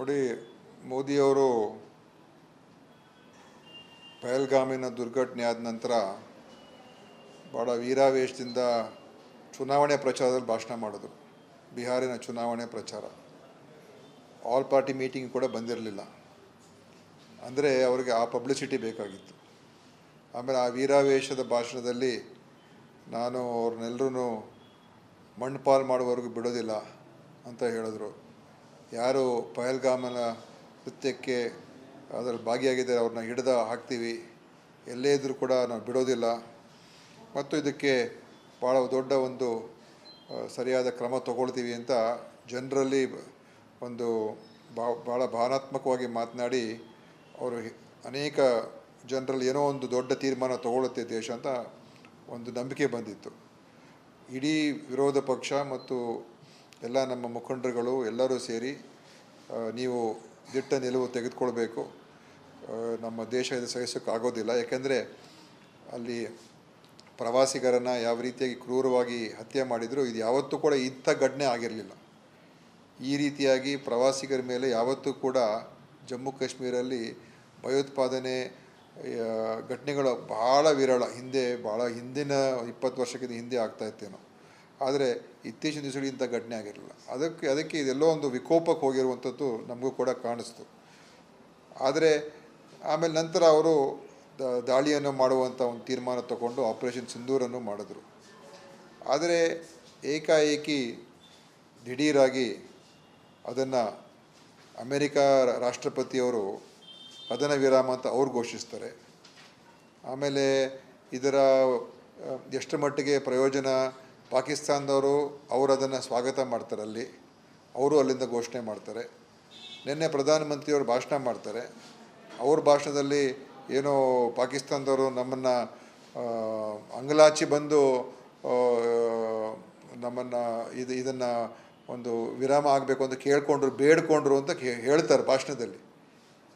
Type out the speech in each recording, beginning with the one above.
ನೋಡಿ, ಮೋದಿಯವರು ಪಹಲ್ಗಾಮಿನ ದುರ್ಘಟನೆ ಆದ ನಂತರ ಭಾಳ ವೀರಾವೇಶದಿಂದ ಚುನಾವಣೆ ಪ್ರಚಾರದಲ್ಲಿ ಭಾಷಣ ಮಾಡಿದ್ರು. ಬಿಹಾರಿನ ಚುನಾವಣೆ ಪ್ರಚಾರ ಆಲ್ ಪಾರ್ಟಿ ಮೀಟಿಂಗ್ ಕೂಡ ಬಂದಿರಲಿಲ್ಲ. ಅಂದರೆ ಅವರಿಗೆ ಆ ಪಬ್ಲಿಸಿಟಿ ಬೇಕಾಗಿತ್ತು. ಆಮೇಲೆ ಆ ವೀರಾವೇಶದ ಭಾಷಣದಲ್ಲಿ ನಾನು ಅವ್ರನ್ನೆಲ್ಲರೂ ಮಣ್ಣುಪಾಲು ಮಾಡುವವರೆಗೂ ಬಿಡೋದಿಲ್ಲ ಅಂತ ಹೇಳಿದ್ರು. ಯಾರು ಪಹಲ್ಗಾಮನ ಕೃತ್ಯಕ್ಕೆ ಅದರಲ್ಲಿ ಭಾಗಿಯಾಗಿದ್ದಾರೆ ಅವ್ರನ್ನ ಹಿಡಿದು ಹಾಕ್ತೀವಿ, ಎಲ್ಲೇ ಇದ್ದರೂ ಕೂಡ ನಾವು ಬಿಡೋದಿಲ್ಲ, ಮತ್ತು ಇದಕ್ಕೆ ಭಾಳ ದೊಡ್ಡ ಒಂದು ಸರಿಯಾದ ಕ್ರಮ ತಗೊಳ್ತೀವಿ ಅಂತ ಜನರಲ್ಲಿ ಒಂದು ಭಾಳ ಭಾವನಾತ್ಮಕವಾಗಿ ಮಾತನಾಡಿ ಅವರು ಅನೇಕ ಜನರಲ್ಲಿ ಏನೋ ಒಂದು ದೊಡ್ಡ ತೀರ್ಮಾನ ತಗೊಳ್ಳುತ್ತೆ ದೇಶ ಅಂತ ಒಂದು ನಂಬಿಕೆ ಬಂದಿತ್ತು. ಇಡೀ ವಿರೋಧ ಪಕ್ಷ ಮತ್ತು ಎಲ್ಲ ನಮ್ಮ ಮುಖಂಡರುಗಳು ಎಲ್ಲರೂ ಸೇರಿ ನೀವು ದಿಟ್ಟ ನಿಲುವು ತೆಗೆದುಕೊಳ್ಬೇಕು, ನಮ್ಮ ದೇಶ ಇದು ಸಹಿಸೋಕ್ಕಾಗೋದಿಲ್ಲ. ಯಾಕೆಂದರೆ ಅಲ್ಲಿ ಪ್ರವಾಸಿಗರನ್ನು ಯಾವ ರೀತಿಯಾಗಿ ಕ್ರೂರವಾಗಿ ಹತ್ಯೆ ಮಾಡಿದರೂ ಇದು ಯಾವತ್ತೂ ಕೂಡ ಇಂಥ ಘಟನೆ ಆಗಿರಲಿಲ್ಲ. ಈ ರೀತಿಯಾಗಿ ಪ್ರವಾಸಿಗರ ಮೇಲೆ ಯಾವತ್ತೂ ಕೂಡ ಜಮ್ಮು ಕಾಶ್ಮೀರಲ್ಲಿ ಭಯೋತ್ಪಾದನೆ ಘಟನೆಗಳು ಭಾಳ ವಿರಳ. ಹಿಂದಿನ 20 ವರ್ಷಕ್ಕಿಂತ ಹಿಂದೆ ಆಗ್ತಾಯಿತ್ತೇನೋ, ಆದರೆ ಇತ್ತೀಚಿನ ದಿವಸಗಳು ಇಂಥ ಘಟನೆ ಆಗಿರಲಿಲ್ಲ. ಅದಕ್ಕೆ ಇದೆಲ್ಲೋ ಒಂದು ವಿಕೋಪಕ್ಕೆ ಹೋಗಿರುವಂಥದ್ದು ನಮಗೂ ಕೂಡ ಕಾಣಿಸ್ತು. ಆದರೆ ಆಮೇಲೆ ನಂತರ ಅವರು ದಾಳಿಯನ್ನು ಮಾಡುವಂಥ ಒಂದು ತೀರ್ಮಾನ ತಗೊಂಡು ಆಪರೇಷನ್ ಸಿಂಧೂರನ್ನು ಮಾಡಿದ್ರು. ಆದರೆ ಏಕಾಏಕಿ ದಿಢೀರಾಗಿ ಅದನ್ನು ಅಮೇರಿಕಾ ರಾಷ್ಟ್ರಪತಿಯವರು ಕದನ ವಿರಾಮ ಅಂತ ಅವ್ರು ಘೋಷಿಸ್ತಾರೆ. ಆಮೇಲೆ ಇದರ ಎಷ್ಟು ಮಟ್ಟಿಗೆ ಪ್ರಯೋಜನ ಪಾಕಿಸ್ತಾನದವರು ಅವರು ಅದನ್ನು ಸ್ವಾಗತ ಮಾಡ್ತಾರೆ, ಅವರು ಅಲ್ಲಿಂದ ಘೋಷಣೆ ಮಾಡ್ತಾರೆ. ನಿನ್ನೆ ಪ್ರಧಾನಮಂತ್ರಿಯವರು ಭಾಷಣ ಮಾಡ್ತಾರೆ. ಅವ್ರ ಭಾಷಣದಲ್ಲಿ ಏನೋ ಪಾಕಿಸ್ತಾನದವರು ನಮ್ಮನ್ನು ಅಂಗಲಾಚಿ ಬಂದು ನಮ್ಮನ್ನು ಇದನ್ನು ಒಂದು ವಿರಾಮ ಆಗಬೇಕು ಅಂತ ಬೇಡ್ಕೊಂಡ್ರು ಅಂತ ಹೇಳ್ತಾರೆ ಭಾಷಣದಲ್ಲಿ.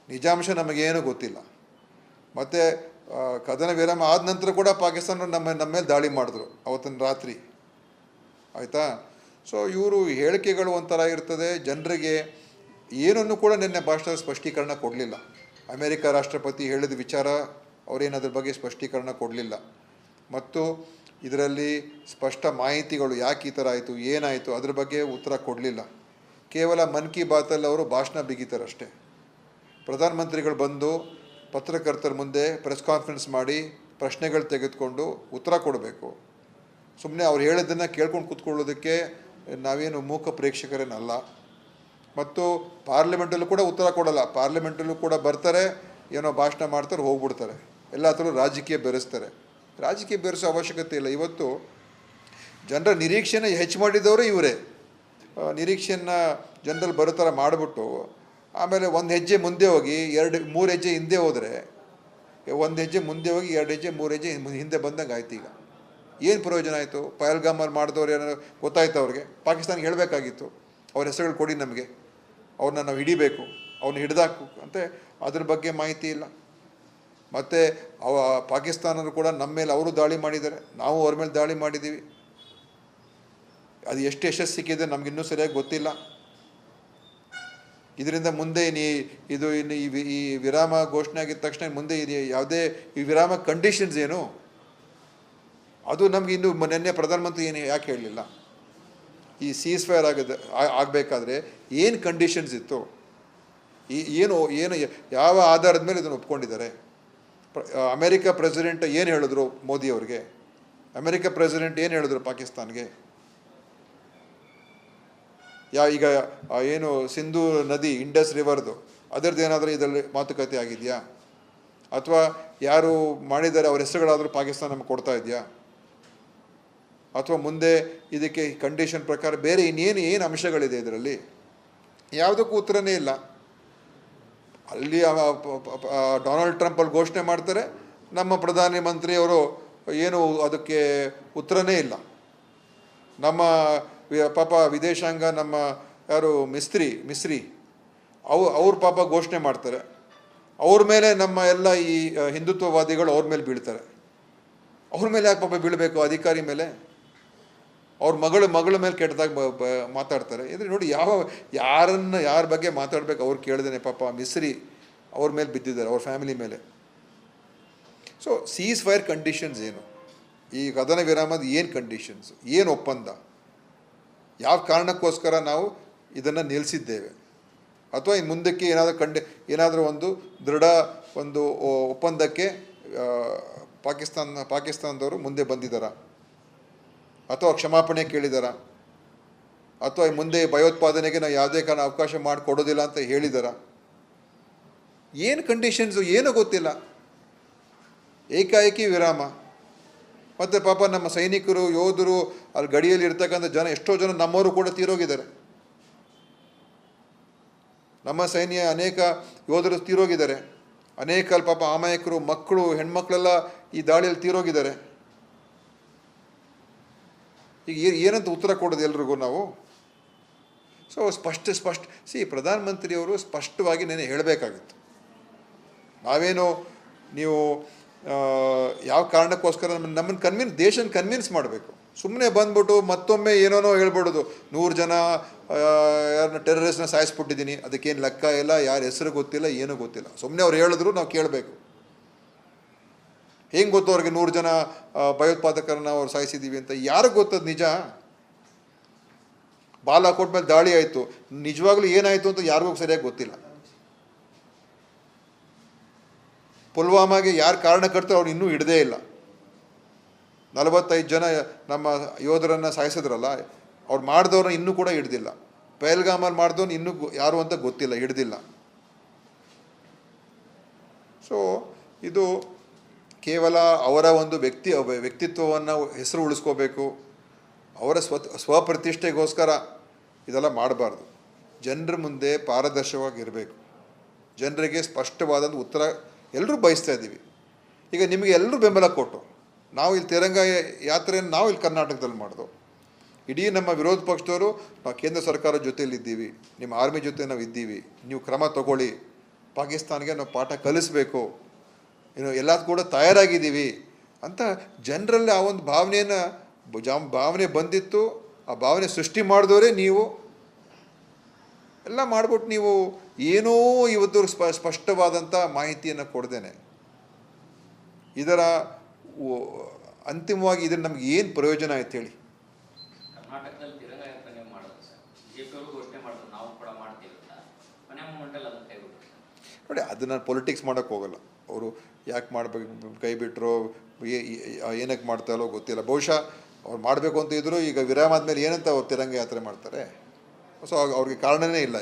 ನಿಜಾಂಶ ನಮಗೇನೂ ಗೊತ್ತಿಲ್ಲ. ಮತ್ತು ಕದನ ವಿರಾಮ ಆದ ನಂತರ ಕೂಡ ಪಾಕಿಸ್ತಾನ ನಮ್ಮ ಮೇಲೆ ದಾಳಿ ಮಾಡಿದ್ರು ಅವತ್ತಿನ ರಾತ್ರಿ, ಆಯಿತಾ. ಸೊ ಇವರು ಹೇಳಿಕೆಗಳು ಒಂಥರ ಇರ್ತದೆ. ಜನರಿಗೆ ಏನನ್ನು ಕೂಡ ನಿನ್ನೆ ಭಾಷಣದಲ್ಲಿ ಸ್ಪಷ್ಟೀಕರಣ ಕೊಡಲಿಲ್ಲ. ಅಮೇರಿಕ ರಾಷ್ಟ್ರಪತಿ ಹೇಳಿದ ವಿಚಾರ ಅವರೇನದ್ರ ಬಗ್ಗೆ ಸ್ಪಷ್ಟೀಕರಣ ಕೊಡಲಿಲ್ಲ. ಮತ್ತು ಇದರಲ್ಲಿ ಸ್ಪಷ್ಟ ಮಾಹಿತಿಗಳು ಯಾಕೆ ಈ ಥರ ಆಯಿತು, ಏನಾಯಿತು ಅದ್ರ ಬಗ್ಗೆ ಉತ್ತರ ಕೊಡಲಿಲ್ಲ. ಕೇವಲ ಮನ್ ಕಿ ಬಾತಲ್ಲಿ ಅವರು ಭಾಷಣ ಬಿಗಿತಾರಷ್ಟೇ. ಪ್ರಧಾನಮಂತ್ರಿಗಳು ಬಂದು ಪತ್ರಕರ್ತರ ಮುಂದೆ ಪ್ರೆಸ್ ಕಾನ್ಫರೆನ್ಸ್ ಮಾಡಿ ಪ್ರಶ್ನೆಗಳು ತೆಗೆದುಕೊಂಡು ಉತ್ತರ ಕೊಡಬೇಕು. ಸುಮ್ಮನೆ ಅವ್ರು ಹೇಳಿದ್ದನ್ನು ಕೇಳ್ಕೊಂಡು ಕೂತ್ಕೊಳ್ಳೋದಕ್ಕೆ ನಾವೇನು ಮೂಕ ಪ್ರೇಕ್ಷಕರೇನಲ್ಲ. ಮತ್ತು ಪಾರ್ಲಿಮೆಂಟಲ್ಲೂ ಕೂಡ ಉತ್ತರ ಕೊಡಲ್ಲ. ಪಾರ್ಲಿಮೆಂಟಲ್ಲೂ ಕೂಡ ಬರ್ತಾರೆ, ಏನೋ ಭಾಷಣ ಮಾಡ್ತಾರೆ, ಹೋಗ್ಬಿಡ್ತಾರೆ. ಎಲ್ಲ ಥರ ರಾಜಕೀಯ ಬೆರೆಸ್ತಾರೆ. ರಾಜಕೀಯ ಬೆರೆಸೋ ಅವಶ್ಯಕತೆ ಇಲ್ಲ. ಇವತ್ತು ಜನರ ನಿರೀಕ್ಷೆನ ಹೆಚ್ಚು ಮಾಡಿದವರು ಇವರೇ. ನಿರೀಕ್ಷೆಯನ್ನು ಜನರಲ್ಲಿ ಬರೋ ಥರ ಮಾಡಿಬಿಟ್ಟು ಆಮೇಲೆ ಒಂದು ಹೆಜ್ಜೆ ಮುಂದೆ ಹೋಗಿ 2-3 ಹೆಜ್ಜೆ ಹಿಂದೆ ಹೋದರೆ, ಒಂದು ಹೆಜ್ಜೆ ಮುಂದೆ ಹೋಗಿ 2 ಹೆಜ್ಜೆ 3 ಹೆಜ್ಜೆ ಹಿಂದೆ ಬಂದಂಗೆ ಆಯ್ತು. ಈಗ ಏನು ಪ್ರಯೋಜನ ಆಯಿತು? ಪಹಲ್ಗಾಮಲ್ಲಿ ಮಾಡಿದವ್ರು ಏನಾದ್ರು ಗೊತ್ತಾಯ್ತು ಅವ್ರಿಗೆ? ಪಾಕಿಸ್ತಾನಿಗೆ ಹೇಳಬೇಕಾಗಿತ್ತು, ಅವ್ರ ಹೆಸರುಗಳು ಕೊಡಿ ನಮಗೆ, ಅವ್ರನ್ನ ನಾವು ಹಿಡಿಬೇಕು, ಅವ್ರನ್ನ ಹಿಡಿದಾಕು ಅಂತ. ಅದ್ರ ಬಗ್ಗೆ ಮಾಹಿತಿ ಇಲ್ಲ. ಮತ್ತು ಪಾಕಿಸ್ತಾನರು ಕೂಡ ನಮ್ಮ ಮೇಲೆ ಅವರು ದಾಳಿ ಮಾಡಿದ್ದಾರೆ, ನಾವು ಅವ್ರ ಮೇಲೆ ದಾಳಿ ಮಾಡಿದ್ದೀವಿ. ಅದು ಎಷ್ಟು ಯಶಸ್ಸು ಸಿಕ್ಕಿದೆ ನಮಗಿನ್ನೂ ಸರಿಯಾಗಿ ಗೊತ್ತಿಲ್ಲ. ಇದರಿಂದ ಮುಂದೆ ಇನ್ನು ಈ ವಿರಾಮ ಘೋಷಣೆ ಆಗಿದ ತಕ್ಷಣ ಮುಂದೆ ಯಾವುದೇ ಈ ವಿರಾಮ ಕಂಡೀಷನ್ಸ್ ಏನು, ಅದು ನಮ್ಗೆ ಇನ್ನೂ ನಿನ್ನೆ ಪ್ರಧಾನಮಂತ್ರಿ ಏನು ಯಾಕೆ ಹೇಳಲಿಲ್ಲ? ಈ ಸೀಸ್ ಫೈರ್ ಆಗಬೇಕಾದ್ರೆ ಏನು ಕಂಡೀಷನ್ಸ್ ಇತ್ತು, ಏನು ಯಾವ ಆಧಾರದ ಮೇಲೆ ಇದನ್ನು ಒಪ್ಕೊಂಡಿದ್ದಾರೆ? ಅಮೇರಿಕಾ ಪ್ರೆಸಿಡೆಂಟ್ ಏನು ಹೇಳಿದ್ರು ಮೋದಿಯವ್ರಿಗೆ? ಅಮೇರಿಕಾ ಪ್ರೆಸಿಡೆಂಟ್ ಏನು ಹೇಳಿದ್ರು ಪಾಕಿಸ್ತಾನ್ಗೆ? ಈಗ ಏನು ಸಿಂಧೂ ನದಿ, ಇಂಡಸ್ ರಿವರ್ದು ಅದರದ್ದು ಏನಾದರೂ ಇದರಲ್ಲಿ ಮಾತುಕತೆ ಆಗಿದೆಯಾ? ಅಥವಾ ಯಾರು ಮಾಡಿದ್ದಾರೆ ಅವ್ರ ಹೆಸರುಗಳಾದರೂ ಪಾಕಿಸ್ತಾನ ನಮಗೆ ಕೊಡ್ತಾ ಇದೆಯಾ? ಅಥವಾ ಮುಂದೆ ಇದಕ್ಕೆ ಕಂಡೀಷನ್ ಪ್ರಕಾರ ಬೇರೆ ಏನು ಅಂಶಗಳಿದೆ ಇದರಲ್ಲಿ? ಯಾವುದಕ್ಕೂ ಉತ್ತರನೇ ಇಲ್ಲ. ಅಲ್ಲಿ ಡೊನಾಲ್ಡ್ ಟ್ರಂಪ್ ಅಲ್ಲಿ ಘೋಷಣೆ ಮಾಡ್ತಾರೆ, ನಮ್ಮ ಪ್ರಧಾನಮಂತ್ರಿಯವರು ಏನು ಅದಕ್ಕೆ ಉತ್ತರನೇ ಇಲ್ಲ. ನಮ್ಮ ಪಾಪ ವಿದೇಶಾಂಗ ನಮ್ಮ ಯಾರು ಮಿಸ್ರಿ ಅವ್ರ ಪಾಪ ಘೋಷಣೆ ಮಾಡ್ತಾರೆ. ಅವ್ರ ಮೇಲೆ ನಮ್ಮ ಎಲ್ಲ ಈ ಹಿಂದುತ್ವವಾದಿಗಳು ಅವ್ರ ಮೇಲೆ ಬೀಳ್ತಾರೆ. ಅವ್ರ ಮೇಲೆ ಯಾಕೆ ಪಾಪ ಬೀಳಬೇಕು? ಅಧಿಕಾರಿ ಮೇಲೆ ಅವ್ರ ಮಗಳ ಮೇಲೆ ಕೆಟ್ಟದಾಗ ಮಾತಾಡ್ತಾರೆ. ಅಂದರೆ ನೋಡಿ, ಯಾರ ಬಗ್ಗೆ ಮಾತಾಡಬೇಕು ಅವ್ರು ಕೇಳ್ದೇನೆ ಪಾಪ ಮಿಸ್ರಿ ಅವ್ರ ಮೇಲೆ ಬಿದ್ದಿದ್ದಾರೆ, ಅವ್ರ ಫ್ಯಾಮಿಲಿ ಮೇಲೆ. ಸೊ ಸೀಸ್ ಫೈರ್ ಕಂಡೀಷನ್ಸ್ ಏನು, ಈ ಕದನ ವಿರಾಮದ ಏನು ಕಂಡೀಷನ್ಸ್, ಏನು ಒಪ್ಪಂದ, ಯಾವ ಕಾರಣಕ್ಕೋಸ್ಕರ ನಾವು ಇದನ್ನು ನಿಲ್ಲಿಸಿದ್ದೇವೆ, ಅಥವಾ ಇನ್ನು ಮುಂದಕ್ಕೆ ಏನಾದರೂ ಒಂದು ದೃಢ ಒಂದು ಒಪ್ಪಂದಕ್ಕೆ ಪಾಕಿಸ್ತಾನದವರು ಮುಂದೆ ಬಂದಿದ್ದಾರಾ, ಅಥವಾ ಕ್ಷಮಾಪಣೆ ಕೇಳಿದಾರಾ, ಅಥವಾ ಮುಂದೆ ಭಯೋತ್ಪಾದನೆಗೆ ನಾವು ಯಾವುದೇ ಕಾರಣ ಅವಕಾಶ ಮಾಡಿಕೊಡೋದಿಲ್ಲ ಅಂತ ಹೇಳಿದಾರಾ, ಏನು ಕಂಡೀಷನ್ಸು ಏನೂ ಗೊತ್ತಿಲ್ಲ. ಏಕಾಏಕಿ ವಿರಾಮ. ಮತ್ತು ಪಾಪ ನಮ್ಮ ಸೈನಿಕರು, ಯೋಧರು, ಅಲ್ಲಿ ಗಡಿಯಲ್ಲಿ ಇರ್ತಕ್ಕಂಥ ಎಷ್ಟೋ ಜನ ನಮ್ಮವರು ಕೂಡ ತೀರೋಗಿದ್ದಾರೆ. ನಮ್ಮ ಸೈನ್ಯ ಅನೇಕ ಯೋಧರು ತೀರೋಗಿದ್ದಾರೆ. ಅನೇಕ ಪಾಪ ಅಮಾಯಕರು, ಮಕ್ಕಳು, ಹೆಣ್ಮಕ್ಳೆಲ್ಲ ಈ ದಾಳಿಯಲ್ಲಿ ತೀರೋಗಿದ್ದಾರೆ. ಈಗ ಏನಂತ ಉತ್ತರ ಕೊಡೋದು ಎಲ್ರಿಗೂ ನಾವು? ಸೊ ಸ್ಪಷ್ಟ ಪ್ರಧಾನಮಂತ್ರಿಯವರು ಸ್ಪಷ್ಟವಾಗಿ ನೆನೆ ಹೇಳಬೇಕಾಗಿತ್ತು. ನಾವೇನು ನೀವು ಯಾವ ಕಾರಣಕ್ಕೋಸ್ಕರ ನಮ್ಮನ್ನು ದೇಶನ ಕನ್ವಿನ್ಸ್ ಮಾಡಬೇಕು. ಸುಮ್ಮನೆ ಬಂದ್ಬಿಟ್ಟು ಮತ್ತೊಮ್ಮೆ ಏನೋ ಹೇಳ್ಬಿಡೋದು, 100 ಜನ ಯಾರನ್ನ ಟೆರರಿಸ್ಟ್ನ ಸಾಯಿಸ್ಬಿಟ್ಟಿದ್ದೀನಿ, ಅದಕ್ಕೇನು ಲೆಕ್ಕ ಇಲ್ಲ, ಯಾರ ಹೆಸರು ಗೊತ್ತಿಲ್ಲ, ಏನೂ ಗೊತ್ತಿಲ್ಲ. ಸುಮ್ಮನೆ ಅವ್ರು ಹೇಳಿದ್ರು ನಾವು ಕೇಳಬೇಕು. ಹೆಂಗೆ ಗೊತ್ತು ಅವ್ರಿಗೆ 100 ಜನ ಭಯೋತ್ಪಾದಕರನ್ನ ಅವ್ರು ಸಾಯಿಸಿದ್ದೀವಿ ಅಂತ? ಯಾರಿಗೆ ಗೊತ್ತದು ನಿಜ? ಬಾಲಾಕೋಟ್ ಮೇಲೆ ದಾಳಿ ಆಯಿತು, ನಿಜವಾಗ್ಲೂ ಏನಾಯಿತು ಅಂತ ಯಾರಿಗೂ ಸರಿಯಾಗಿ ಗೊತ್ತಿಲ್ಲ. ಪುಲ್ವಾಮಾಗೆ ಯಾರು ಕಾರಣಕರ್ತರು ಅವ್ರು ಇನ್ನೂ ಹಿಡ್ದೇ ಇಲ್ಲ. 45 ಜನ ನಮ್ಮ ಯೋಧರನ್ನು ಸಾಯಿಸಿದ್ರಲ್ಲ, ಅವ್ರು ಮಾಡಿದವ್ರನ್ನ ಇನ್ನೂ ಕೂಡ ಹಿಡ್ದಿಲ್ಲ. ಪಹಲ್ಗಾಮಲ್ಲಿ ಮಾಡಿದವ್ನು ಇನ್ನೂ ಯಾರು ಅಂತ ಗೊತ್ತಿಲ್ಲ, ಹಿಡ್ದಿಲ್ಲ. ಸೊ ಇದು ಕೇವಲ ಅವರ ಒಂದು ವ್ಯಕ್ತಿತ್ವವನ್ನು ಹೆಸರು ಉಳಿಸ್ಕೋಬೇಕು, ಅವರ ಸ್ವಪ್ರತಿಷ್ಠೆಗೋಸ್ಕರ ಇದೆಲ್ಲ ಮಾಡಬಾರ್ದು. ಜನರ ಮುಂದೆ ಪಾರದರ್ಶಕವಾಗಿರಬೇಕು, ಜನರಿಗೆ ಸ್ಪಷ್ಟವಾದಂಥ ಉತ್ತರ ಎಲ್ಲರೂ ಬಯಸ್ತಾ ಇದ್ದೀವಿ. ಈಗ ನಿಮಗೆ ಎಲ್ಲರೂ ಬೆಂಬಲ ಕೊಟ್ಟು ನಾವು ಇಲ್ಲಿ ತಿರಂಗ ಯಾತ್ರೆಯನ್ನು ನಾವು ಇಲ್ಲಿ ಕರ್ನಾಟಕದಲ್ಲಿ ಮಾಡಿದೋ, ಇಡೀ ನಮ್ಮ ವಿರೋಧ ಪಕ್ಷದವರು ನಾವು ಕೇಂದ್ರ ಸರ್ಕಾರದ ಜೊತೆಯಲ್ಲಿದ್ದೀವಿ, ನಿಮ್ಮ ಆರ್ಮಿ ಜೊತೆ ನಾವು ಇದ್ದೀವಿ, ನೀವು ಕ್ರಮ ತಗೊಳ್ಳಿ, ಪಾಕಿಸ್ತಾನ್ಗೆ ನಾವು ಪಾಠ ಕಲಿಸ್ಬೇಕು, ಎಲ್ಲದೂ ಕೂಡ ತಯಾರಾಗಿದ್ದೀವಿ ಅಂತ ಜನರಲ್ಲಿ ಆ ಒಂದು ಭಾವನೆ ಬಂದಿತ್ತು. ಆ ಭಾವನೆ ಸೃಷ್ಟಿ ಮಾಡಿದವರೇ ನೀವು. ಎಲ್ಲ ಮಾಡಿಬಿಟ್ಟು ನೀವು ಏನೋ ಇವತ್ತು ಸ್ಪಷ್ಟವಾದಂಥ ಮಾಹಿತಿಯನ್ನು ಕೊಡ್ದೇನೆ ಇದರ ಅಂತಿಮವಾಗಿ ಇದನ್ನು ನಮ್ಗೆ ಏನು ಪ್ರಯೋಜನ ಆಯ್ತು ಹೇಳಿ? ಕರ್ನಾಟಕದಲ್ಲಿ ತಿರಂಗ ಯಾತ್ರೆ ಮಾಡೋದು ಸರ್, ಬಿಜೆಪಿಯವರು ಘೋಷಣೆ ಮಾಡೋದು ನಾವು ಕೂಡ ಮಾಡ್ತೀವಿ ಅಂತ, ಮನೆ ಮೂಮೆಂಟಲ್ಲಿ ಅದನ್ನು ಕೈ ಬಿಟ್ಟರು ನೋಡಿ. ಅದನ್ನು ಪೊಲಿಟಿಕ್ಸ್ ಮಾಡೋಕ್ಕೆ ಹೋಗಲ್ಲ. ಅವರು ಯಾಕೆ ಮಾಡಬೇಕು, ಕೈ ಬಿಟ್ಟರು, ಏನಕ್ಕೆ ಮಾಡ್ತಾರೋ ಗೊತ್ತಿಲ್ಲ. ಬಹುಶಃ ಅವ್ರು ಮಾಡಬೇಕು ಅಂತ ಇದ್ರು. ಈಗ ವಿರಾಮ ಆದಮೇಲೆ ಏನಂತ ಅವ್ರು ತಿರಂಗ ಯಾತ್ರೆ ಮಾಡ್ತಾರೆ? ಸೊ ಅವ್ರಿಗೆ ಕಾರಣನೇ ಇಲ್ಲ.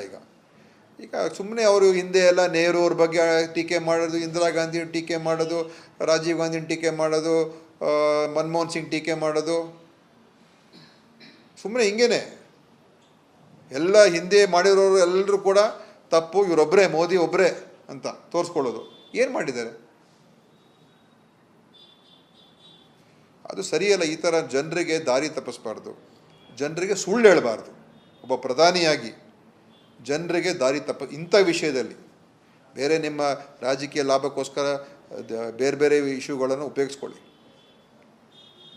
ಈಗ ಸುಮ್ಮನೆ ಅವರು ಹಿಂದೆ ಎಲ್ಲ ನೆಹರು ಅವ್ರ ಬಗ್ಗೆ ಟೀಕೆ ಮಾಡೋದು, ಇಂದಿರಾ ಗಾಂಧಿ ಟೀಕೆ ಮಾಡೋದು, ರಾಜೀವ್ ಗಾಂಧಿನ ಟೀಕೆ ಮಾಡೋದು, ಮನಮೋಹನ್ ಸಿಂಗ್ ಟೀಕೆ ಮಾಡೋದು, ಸುಮ್ಮನೆ ಹಿಂಗೇನೆ ಎಲ್ಲ ಹಿಂದೆ ಮಾಡಿರೋರು ಎಲ್ಲರೂ ಕೂಡ ತಪ್ಪು, ಇವರೊಬ್ಬರೇ, ಮೋದಿ ಒಬ್ಬರೇ ಅಂತ ತೋರಿಸ್ಕೊಳ್ಳೋದು. ಏನು ಮಾಡಿದ್ದಾರೆ? ಅದು ಸರಿಯಲ್ಲ. ಈ ಥರ ಜನರಿಗೆ ದಾರಿ ತಪ್ಪಿಸ್ಬಾರ್ದು, ಜನರಿಗೆ ಸುಳ್ಳು ಹೇಳಬಾರ್ದು. ಒಬ್ಬ ಪ್ರಧಾನಿಯಾಗಿ ಜನರಿಗೆ ದಾರಿ ಇಂಥ ವಿಷಯದಲ್ಲಿ ಬೇರೆ ನಿಮ್ಮ ರಾಜಕೀಯ ಲಾಭಕ್ಕೋಸ್ಕರ ಬೇರೆ ಬೇರೆ ಇಶ್ಯೂಗಳನ್ನು ಉಪಯೋಗಿಸ್ಕೊಳ್ಳಿ.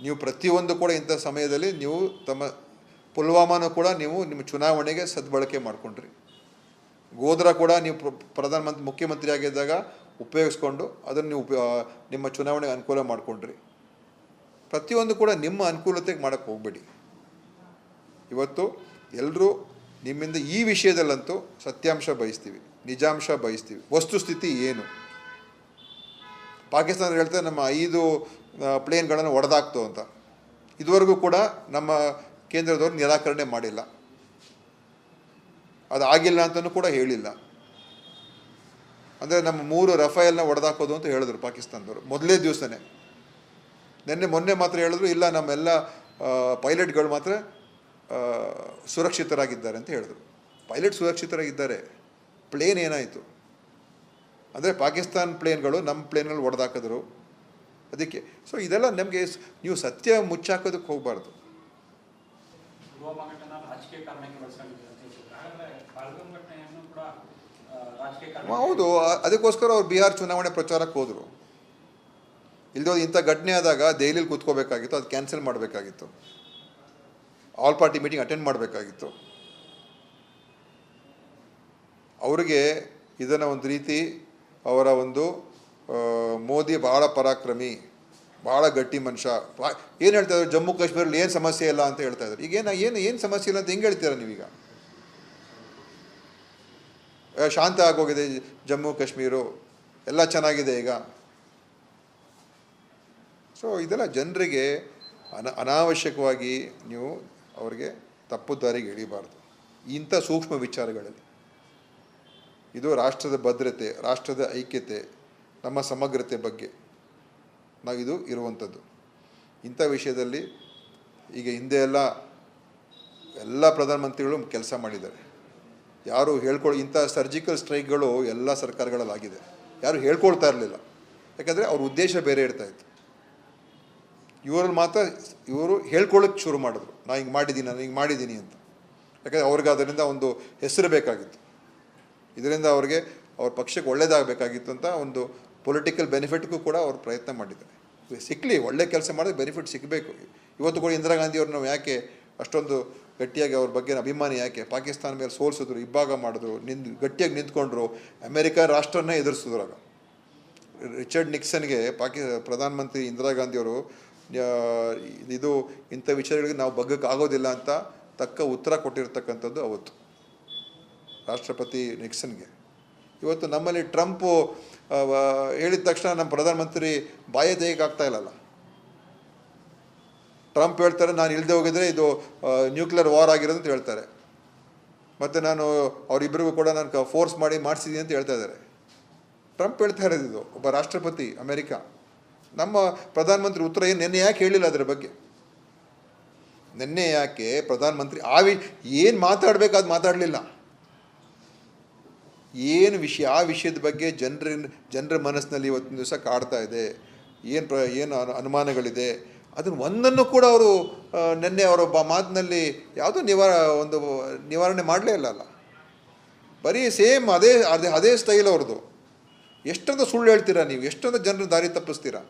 ನೀವು ಪ್ರತಿಯೊಂದು ಕೂಡ ಇಂಥ ಸಮಯದಲ್ಲಿ ನೀವು ಪುಲ್ವಾಮಾನೂ ಕೂಡ ನೀವು ನಿಮ್ಮ ಚುನಾವಣೆಗೆ ಸದ್ಬಳಕೆ ಮಾಡಿಕೊಂಡ್ರಿ. ಗೋಧ್ರಾ ಕೂಡ ನೀವು ಮುಖ್ಯಮಂತ್ರಿ ಆಗಿದ್ದಾಗ ಉಪಯೋಗಿಸ್ಕೊಂಡು ಅದನ್ನು ನೀವು ನಿಮ್ಮ ಚುನಾವಣೆಗೆ ಅನುಕೂಲ ಮಾಡಿಕೊಂಡ್ರಿ. ಪ್ರತಿಯೊಂದು ಕೂಡ ನಿಮ್ಮ ಅನುಕೂಲತೆಗೆ ಮಾಡೋಕ್ಕೆ ಹೋಗಬೇಡಿ. ಇವತ್ತು ಎಲ್ಲರೂ ನಿಮ್ಮಿಂದ ಈ ವಿಷಯದಲ್ಲಂತೂ ಸತ್ಯಾಂಶ ಬಯಸ್ತೀವಿ, ನಿಜಾಂಶ ಬಯಸ್ತೀವಿ. ವಸ್ತುಸ್ಥಿತಿ ಏನು? ಪಾಕಿಸ್ತಾನ ಹೇಳ್ತಾರೆ ನಮ್ಮ 5 ಪ್ಲೇನ್ಗಳನ್ನು ಹೊಡೆದಾಕ್ತು ಅಂತ. ಇದುವರೆಗೂ ಕೂಡ ನಮ್ಮ ಕೇಂದ್ರದವರು ನಿರಾಕರಣೆ ಮಾಡಿಲ್ಲ, ಅದು ಆಗಿಲ್ಲ ಅಂತಲೂ ಕೂಡ ಹೇಳಿಲ್ಲ. ಅಂದರೆ ನಮ್ಮ 3 ರಫೇಲ್ನ ಹೊಡೆದಾಕೋದು ಅಂತ ಹೇಳಿದ್ರು ಪಾಕಿಸ್ತಾನದವರು ಮೊದಲೇ ದಿವಸನೇ. ಮೊನ್ನೆ ಮಾತ್ರ ಹೇಳಿದ್ರು ಇಲ್ಲ, ನಮ್ಮೆಲ್ಲ ಪೈಲಟ್ಗಳು ಮಾತ್ರ ಸುರಕ್ಷಿತರಾಗಿದ್ದಾರೆ ಅಂತ ಹೇಳಿದ್ರು. ಪೈಲಟ್ ಸುರಕ್ಷಿತರಾಗಿದ್ದಾರೆ, ಪ್ಲೇನ್ ಏನಾಯಿತು? ಅಂದರೆ ಪಾಕಿಸ್ತಾನ ಪ್ಲೇನ್ಗಳು ನಮ್ಮ ಪ್ಲೇನ್ಗಳು ಹೊಡೆದಾಕಿದ್ರು ಅದಕ್ಕೆ. ಸೊ ಇದೆಲ್ಲ ನಮಗೆ ನೀವು ಸತ್ಯ ಮುಚ್ಚಾಕೋದಕ್ಕೆ ಹೋಗಬಾರ್ದು. ಹೌದು, ಅದಕ್ಕೋಸ್ಕರ ಅವ್ರು ಬಿಹಾರ್ ಚುನಾವಣೆ ಪ್ರಚಾರಕ್ಕೆ ಹೋದರು. ಇಲ್ಲದೋ ಇಂಥ ಘಟನೆ ಆದಾಗ ದೆಹಲಿಯಲ್ಲಿ ಕೂತ್ಕೋಬೇಕಾಗಿತ್ತು, ಅದು ಕ್ಯಾನ್ಸಲ್ ಮಾಡಬೇಕಾಗಿತ್ತು. ಆಲ್ ಪಾರ್ಟಿ ಮೀಟಿಂಗ್ ಅಟೆಂಡ್ ಮಾಡಬೇಕಾಗಿತ್ತು. ಅವರಿಗೆ ಇದನ್ನು ಒಂದು ರೀತಿ ಅವರ ಒಂದು ಮೋದಿ ಭಾಳ ಪರಾಕ್ರಮಿ, ಭಾಳ ಗಟ್ಟಿ ಮನುಷ್ಯ, ಏನು ಹೇಳ್ತಾ ಇದ್ದಾರೆ, ಜಮ್ಮು ಕಾಶ್ಮೀರಲ್ಲಿ ಏನು ಸಮಸ್ಯೆ ಇಲ್ಲ ಅಂತ ಹೇಳ್ತಾ ಇದ್ದಾರೆ. ಈಗ ಏನು ಸಮಸ್ಯೆ ಇಲ್ಲ ಅಂತ ಹೆಂಗೆ ಹೇಳ್ತೀರಾ ನೀವೀಗ? ಶಾಂತ ಆಗೋಗಿದೆ ಜಮ್ಮು ಕಾಶ್ಮೀರು, ಎಲ್ಲ ಚೆನ್ನಾಗಿದೆ ಈಗ. ಸೊ ಇದೆಲ್ಲ ಜನರಿಗೆ ಅನಾವಶ್ಯಕವಾಗಿ ನೀವು ಅವರಿಗೆ ತಪ್ಪು ದಾರಿಗೆ ಎಳಿಬಾರ್ದು ಇಂಥ ಸೂಕ್ಷ್ಮ ವಿಚಾರಗಳಲ್ಲಿ. ಇದು ರಾಷ್ಟ್ರದ ಭದ್ರತೆ, ರಾಷ್ಟ್ರದ ಐಕ್ಯತೆ, ನಮ್ಮ ಸಮಗ್ರತೆ ಬಗ್ಗೆ ಇದು ಇರುವಂಥದ್ದು. ಇಂಥ ವಿಷಯದಲ್ಲಿ ಈಗ ಹಿಂದೆ ಎಲ್ಲ ಪ್ರಧಾನಮಂತ್ರಿಗಳು ಕೆಲಸ ಮಾಡಿದ್ದಾರೆ. ಯಾರು ಇಂಥ ಸರ್ಜಿಕಲ್ ಸ್ಟ್ರೈಕ್ಗಳು ಎಲ್ಲ ಸರ್ಕಾರಗಳಲ್ಲಾಗಿದೆ. ಯಾರು ಹೇಳ್ಕೊಳ್ತಾ ಇರಲಿಲ್ಲ, ಯಾಕಂದರೆ ಅವ್ರ ಉದ್ದೇಶ ಬೇರೆ ಇರ್ತಾಯಿತ್ತು. ಇವರಲ್ಲಿ ಮಾತ್ರ ಇವರು ಹೇಳ್ಕೊಳ್ಳೋಕ್ಕೆ ಶುರು ಮಾಡಿದ್ರು, ನಾನು ಹಿಂಗೆ ಮಾಡಿದ್ದೀನಿ ಅಂತ. ಯಾಕಂದರೆ ಅವ್ರಿಗೆ ಅದರಿಂದ ಒಂದು ಹೆಸರು ಬೇಕಾಗಿತ್ತು, ಇದರಿಂದ ಅವ್ರಿಗೆ ಅವ್ರ ಪಕ್ಷಕ್ಕೆ ಒಳ್ಳೇದಾಗಬೇಕಾಗಿತ್ತು ಅಂತ ಒಂದು ಪೊಲಿಟಿಕಲ್ ಬೆನಿಫಿಟ್ಗೂ ಕೂಡ ಅವ್ರು ಪ್ರಯತ್ನ ಮಾಡಿದ್ದಾರೆ. ಸಿಕ್ಕಲಿ, ಒಳ್ಳೆ ಕೆಲಸ ಮಾಡಿದ್ರೆ ಬೆನಿಫಿಟ್ ಸಿಗಬೇಕು. ಇವತ್ತು ಕೂಡ ಇಂದಿರಾ ಗಾಂಧಿಯವ್ರು ನಾವು ಯಾಕೆ ಅಷ್ಟೊಂದು ಗಟ್ಟಿಯಾಗಿ ಅವ್ರ ಬಗ್ಗೆ ಅಭಿಮಾನಿ ಯಾಕೆ? ಪಾಕಿಸ್ತಾನ ಮೇಲೆ ಸೋಲಿಸಿದ್ರು, ಇಬ್ಬಾಗ ಮಾಡಿದ್ರು, ಗಟ್ಟಿಯಾಗಿ ನಿಂತ್ಕೊಂಡ್ರು, ಅಮೆರಿಕ ರಾಷ್ಟ್ರನೇ ಎದುರಿಸಿದ್ರು. ಆಗ ರಿಚರ್ಡ್ ನಿಕ್ಸನ್ಗೆ ಪ್ರಧಾನಮಂತ್ರಿ ಇಂದಿರಾ ಗಾಂಧಿಯವರು ಇಂಥ ವಿಚಾರಗಳಿಗೆ ನಾವು ಬಗ್ಗಕ್ಕಾಗೋದಿಲ್ಲ ಅಂತ ತಕ್ಕ ಉತ್ತರ ಕೊಟ್ಟಿರ್ತಕ್ಕಂಥದ್ದು ಅವತ್ತು ರಾಷ್ಟ್ರಪತಿ ನಿಕ್ಸನ್ಗೆ. ಇವತ್ತು ನಮ್ಮಲ್ಲಿ ಟ್ರಂಪು ಹೇಳಿದ ತಕ್ಷಣ ನಮ್ಮ ಪ್ರಧಾನಮಂತ್ರಿ ಬಾಯ ತೆಗೆಯೋಕ್ಕಾಗ್ತಾ ಇಲ್ಲಲ್ಲ. ಟ್ರಂಪ್ ಹೇಳ್ತಾರೆ, ನಾನು ಇಲ್ಲದೆ ಹೋಗಿದ್ರೆ ಇದು ನ್ಯೂಕ್ಲಿಯರ್ ವಾರ್ ಆಗಿರೋದು ಅಂತ ಹೇಳ್ತಾರೆ. ಮತ್ತು ನಾನು ಅವರಿಬ್ಬರಿಗೂ ಕೂಡ ನಾನು ಫೋರ್ಸ್ ಮಾಡಿಸಿದ್ದೀನಿ ಅಂತ ಹೇಳ್ತಾ ಇದ್ದಾರೆ. ಟ್ರಂಪ್ ಹೇಳ್ತಾ ಇರೋದು ಇದು, ಒಬ್ಬ ರಾಷ್ಟ್ರಪತಿ ಅಮೆರಿಕ. ನಮ್ಮ ಪ್ರಧಾನಮಂತ್ರಿ ಉತ್ತರ ನಿನ್ನೆ ಯಾಕೆ ಹೇಳಿಲ್ಲ ಅದರ ಬಗ್ಗೆ? ನಿನ್ನೆ ಯಾಕೆ ಪ್ರಧಾನಮಂತ್ರಿ ಏನು ಮಾತಾಡಬೇಕು ಅದು ಮಾತಾಡಲಿಲ್ಲ? ಏನು ವಿಷಯ, ಆ ವಿಷಯದ ಬಗ್ಗೆ ಜನರ ಮನಸ್ಸಿನಲ್ಲಿ ಇವತ್ತಿನ ದಿವಸ ಕಾಡ್ತಾ ಇದೆ, ಏನು ಅನುಮಾನಗಳಿದೆ, ಅದನ್ನು ಒಂದನ್ನು ಕೂಡ ಅವರು ನಿನ್ನೆ ಅವರೊಬ್ಬ ಮಾತಿನಲ್ಲಿ ಯಾವುದೋ ನಿವಾರಣೆ ಮಾಡಲೇ ಇಲ್ಲಲ್ಲ. ಬರೀ ಸೇಮ್ ಅದೇ ಸ್ಟೈಲ್ ಅವ್ರದ್ದು. ಎಷ್ಟೊಂದು ಸುಳ್ಳು ಹೇಳ್ತೀರಾ ನೀವು, ಎಷ್ಟೊಂದು ಜನರ ದಾರಿ ತಪ್ಪಿಸ್ತೀರಾ.